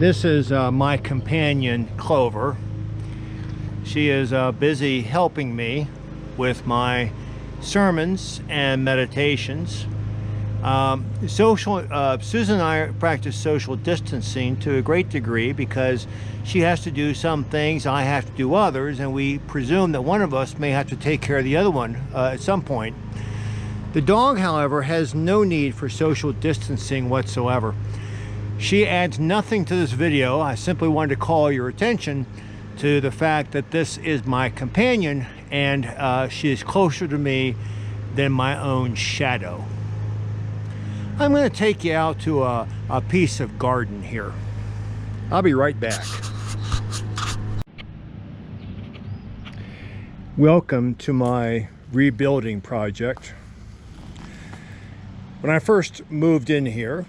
This is my companion, Clover. She is busy helping me with my sermons and meditations. Susan and I practice social distancing to a great degree because she has to do some things, I have to do others, and we presume that one of us may have to take care of the other one at some point. The dog, however, has no need for social distancing whatsoever. She adds nothing to this video. I simply wanted to call your attention to the fact that this is my companion, and she is closer to me than my own shadow. I'm going to take you out to a piece of garden here. I'll be right back. Welcome to my rebuilding project. When I first moved in here,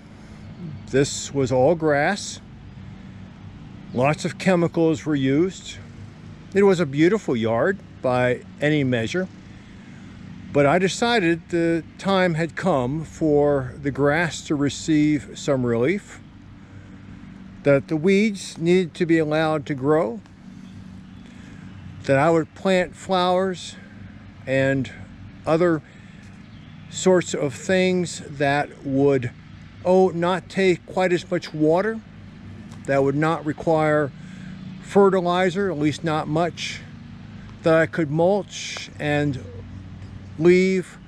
this was all grass. Lots of chemicals were used. It was a beautiful yard by any measure. But I decided the time had come for the grass to receive some relief, that the weeds needed to be allowed to grow, that I would plant flowers and other sorts of things that would not take quite as much water, that would not require fertilizer, at least not much, that I could mulch and leave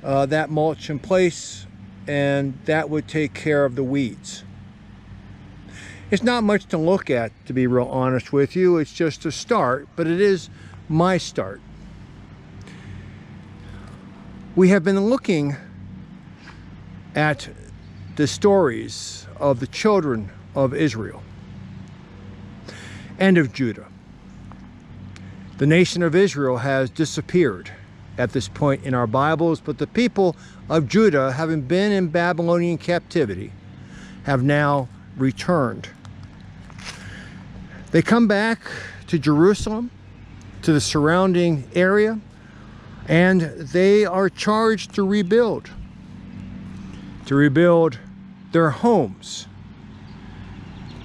that mulch in place, and that would take care of the weeds. It's not much to look at, to be real honest with you. It's just a start, but it is my start. We have been looking at the stories of the children of Israel and of Judah. The nation of Israel has disappeared at this point in our Bibles, but the people of Judah, having been in Babylonian captivity, have now returned. They come back to Jerusalem, to the surrounding area, and they are charged to rebuild their homes,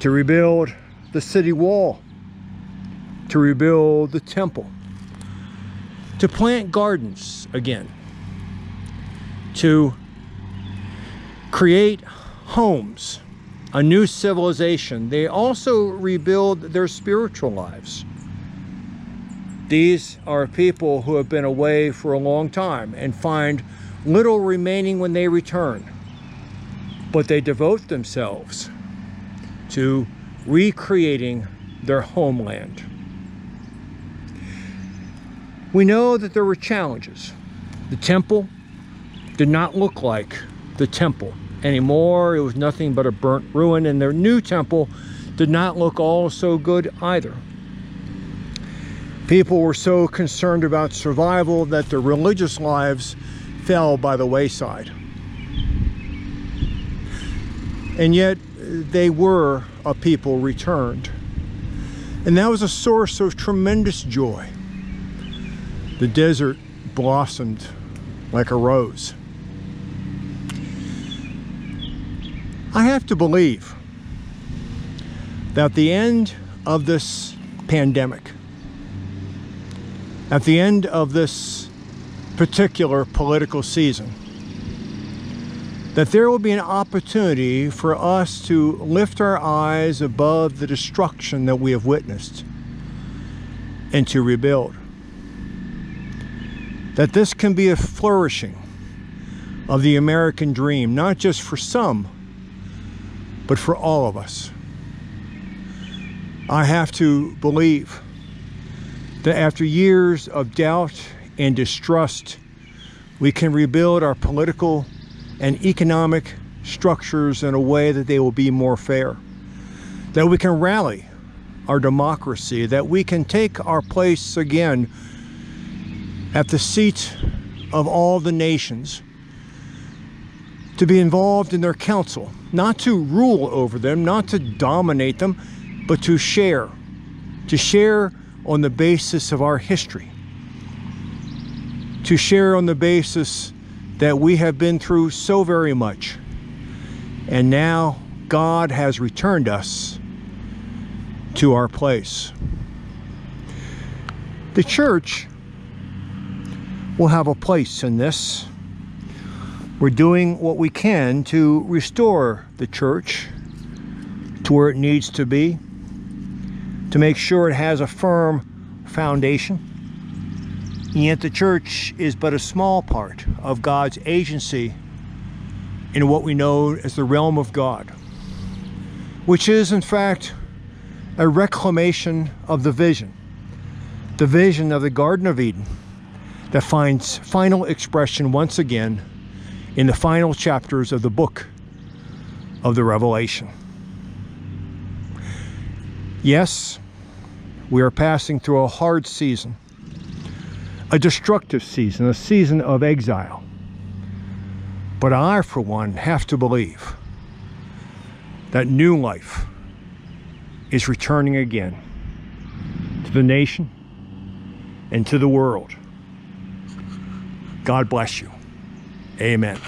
to rebuild the city wall, to rebuild the temple, to plant gardens again, to create homes, a new civilization. They also rebuild their spiritual lives. These are people who have been away for a long time and find little remaining when they return, but they devote themselves to recreating their homeland. We know that there were challenges. The temple did not look like the temple anymore. It was nothing but a burnt ruin, and their new temple did not look all so good either. People were so concerned about survival that their religious lives fell by the wayside. And yet they were a people returned. And that was a source of tremendous joy. The desert blossomed like a rose. I have to believe that at the end of this pandemic, at the end of this particular political season, that there will be an opportunity for us to lift our eyes above the destruction that we have witnessed and to rebuild. That this can be a flourishing of the American dream, not just for some, but for all of us. I have to believe that after years of doubt and distrust, we can rebuild our political and economic structures in a way that they will be more fair, that we can rally our democracy, that we can take our place again at the seat of all the nations, to be involved in their council, not to rule over them, not to dominate them, but to share on the basis of our history, to share on the basis that we have been through so very much, and now God has returned us to our place. The church will have a place in this. We're doing what we can to restore the church to where it needs to be, to make sure it has a firm foundation. And yet the church is but a small part of God's agency in what we know as the realm of God, which is in fact a reclamation of the vision of the Garden of Eden that finds final expression once again in the final chapters of the book of the Revelation. Yes, we are passing through a hard season, a destructive season, a season of exile. But I, for one, have to believe that new life is returning again to the nation and to the world. God bless you. Amen.